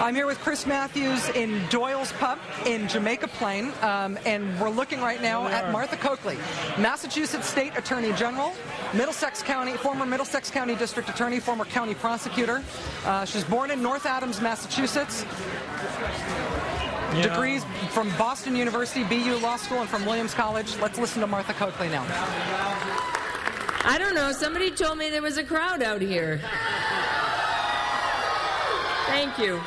I'm here with Chris Matthews in Doyle's Pub in Jamaica Plain, and we're looking right now at Martha Coakley, Massachusetts State Attorney General, former Middlesex County District Attorney, former county prosecutor. She's born in North Adams, Massachusetts. Degrees from Boston University, BU Law School, and from Williams College. Let's listen to Martha Coakley now. I don't know. Somebody told me there was a crowd out here. Thank you.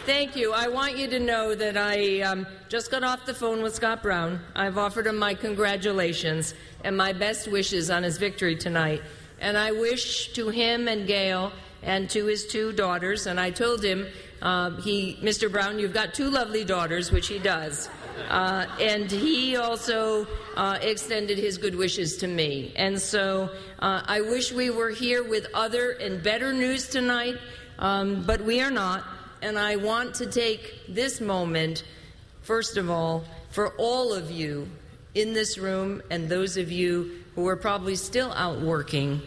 Thank you. I want you to know that I just got off the phone with Scott Brown. I've offered him my congratulations and my best wishes on his victory tonight. And I wish to him and Gail and to his two daughters, and I told him, Mr. Brown, you've got two lovely daughters, which he does. And he also extended his good wishes to me. And so I wish we were here with other and better news tonight, but we are not. And I want to take this moment, first of all, for all of you in this room and those of you who are probably still out working.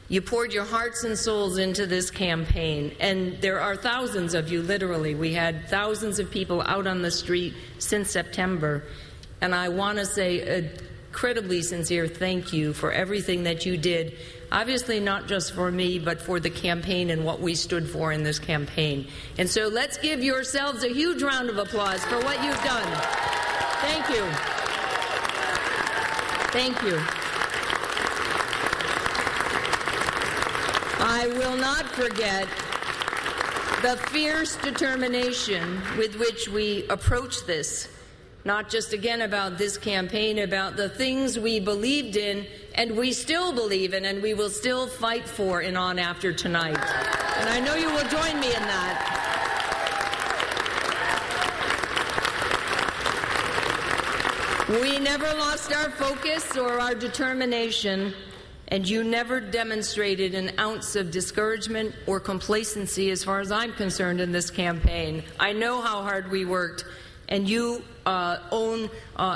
You poured your hearts and souls into this campaign, and there are thousands of you, literally. We had thousands of people out on the street since September, and I want to say an incredibly sincere thank you for everything that you did, obviously not just for me, but for the campaign and what we stood for in this campaign. And so let's give yourselves a huge round of applause for what you've done. Thank you. Thank you. I will not forget the fierce determination with which we approach this, not just again about this campaign, about the things we believed in and we still believe in and we will still fight for and on after tonight. And I know you will join me in that. We never lost our focus or our determination, and you never demonstrated an ounce of discouragement or complacency as far as I'm concerned in this campaign. I know how hard we worked, and you own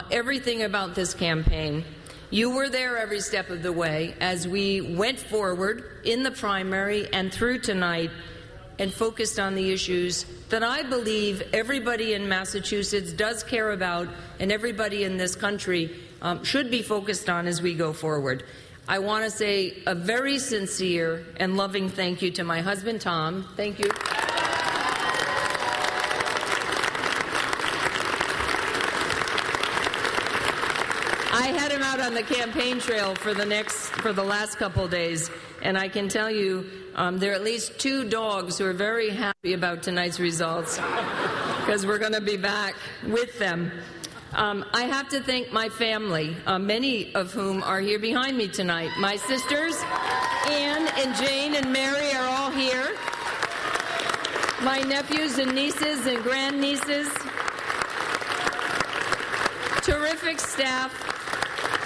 everything about this campaign. You were there every step of the way as we went forward in the primary and through tonight and focused on the issues that I believe everybody in Massachusetts does care about and everybody in this country should be focused on as we go forward. I want to say a very sincere and loving thank you to my husband, Tom. Thank you. I had him out on the campaign trail for the last couple of days, and I can tell you there are at least two dogs who are very happy about tonight's results because we're going to be back with them. I have to thank my family, many of whom are here behind me tonight. My sisters, Anne and Jane and Mary, are all here. My nephews and nieces and grandnieces. Terrific staff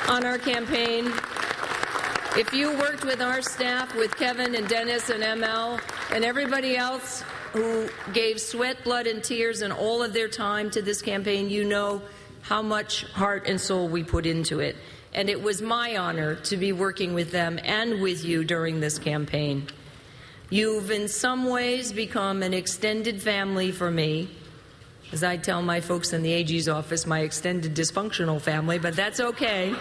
on our campaign. If you worked with our staff, with Kevin and Dennis and ML and everybody else who gave sweat, blood, and tears and all of their time to this campaign, you know how much heart and soul we put into it. And it was my honor to be working with them and with you during this campaign. You've in some ways become an extended family for me. As I tell my folks in the AG's office, my extended dysfunctional family, but that's okay.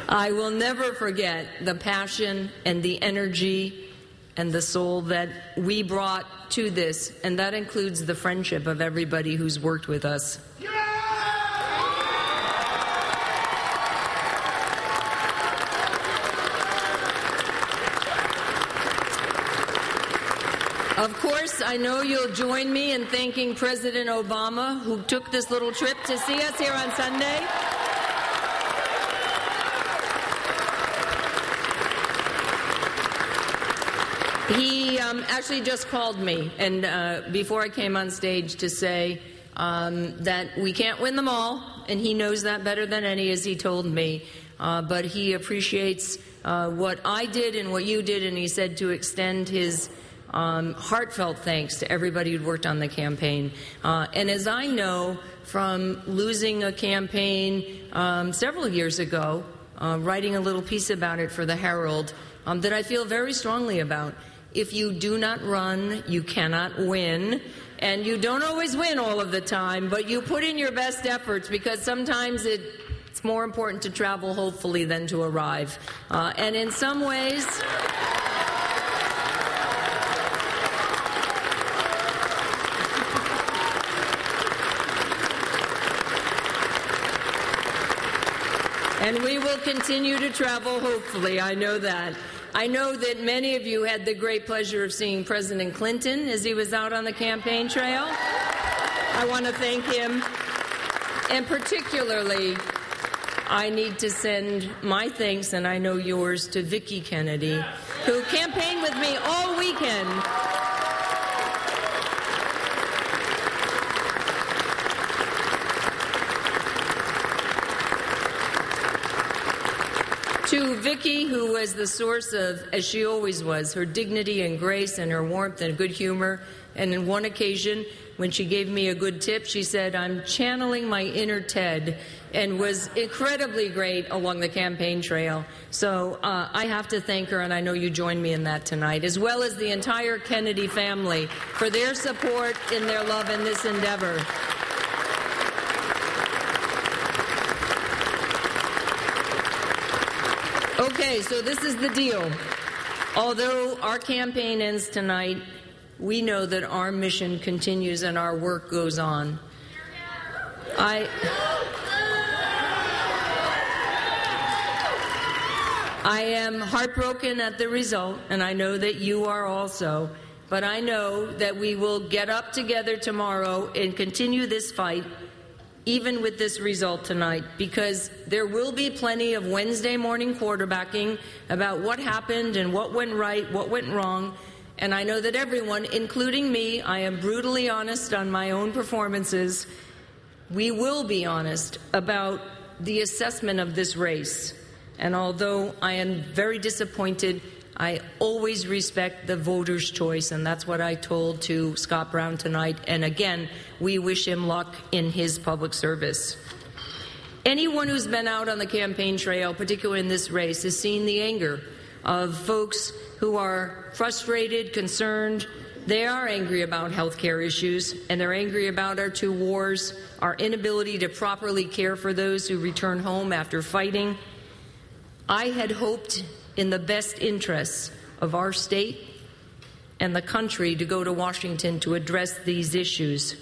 I will never forget the passion and the energy and the soul that we brought to this, and that includes the friendship of everybody who's worked with us. Of course, I know you'll join me in thanking President Obama, who took this little trip to see us here on Sunday. He actually just called me and before I came on stage to say that we can't win them all, and he knows that better than any, as he told me. But he appreciates what I did and what you did, and he said to extend his heartfelt thanks to everybody who'd worked on the campaign. And as I know from losing a campaign several years ago, writing a little piece about it for the Herald, that I feel very strongly about, if you do not run, you cannot win. And you don't always win all of the time, but you put in your best efforts, because sometimes it's more important to travel hopefully than to arrive. And in some ways, and we will continue to travel hopefully, I know that. I know that many of you had the great pleasure of seeing President Clinton as he was out on the campaign trail. I want to thank him. And particularly, I need to send my thanks, and I know yours, to Vicki Kennedy, who campaigned with me all weekend. To Vicki, who was the source of, as she always was, her dignity and grace and her warmth and good humor. And on one occasion, when she gave me a good tip, she said, "I'm channeling my inner Ted," and was incredibly great along the campaign trail. So I have to thank her, and I know you join me in that tonight, as well as the entire Kennedy family for their support and their love in this endeavor. Okay, so this is the deal. Although our campaign ends tonight, we know that our mission continues and our work goes on. I am heartbroken at the result, and I know that you are also, but I know that we will get up together tomorrow and continue this fight, even with this result tonight, because there will be plenty of Wednesday morning quarterbacking about what happened and what went right, what went wrong. And I know that everyone, including me, I am brutally honest on my own performances. We will be honest about the assessment of this race. And although I am very disappointed, I always respect the voters' choice, and that's what I told to Scott Brown tonight. And again, we wish him luck in his public service. Anyone who's been out on the campaign trail, particularly in this race, has seen the anger of folks who are frustrated, concerned. They are angry about health care issues, and they're angry about our two wars, our inability to properly care for those who return home after fighting. I had hoped, in the best interests of our state and the country, to go to Washington to address these issues.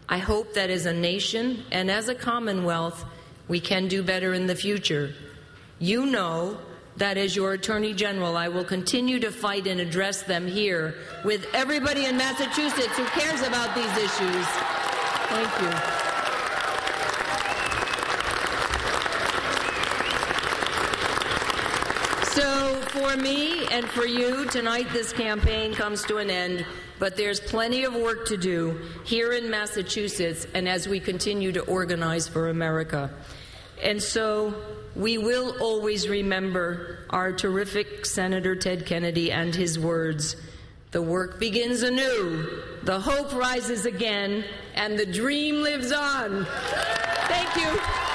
I hope that as a nation and as a Commonwealth, we can do better in the future. You know that as your Attorney General, I will continue to fight and address them here with everybody in Massachusetts who cares about these issues. Thank you. So for me and for you, tonight this campaign comes to an end, but there's plenty of work to do here in Massachusetts and as we continue to organize for America. And so we will always remember our terrific Senator Ted Kennedy and his words, "The work begins anew, the hope rises again, and the dream lives on." Thank you.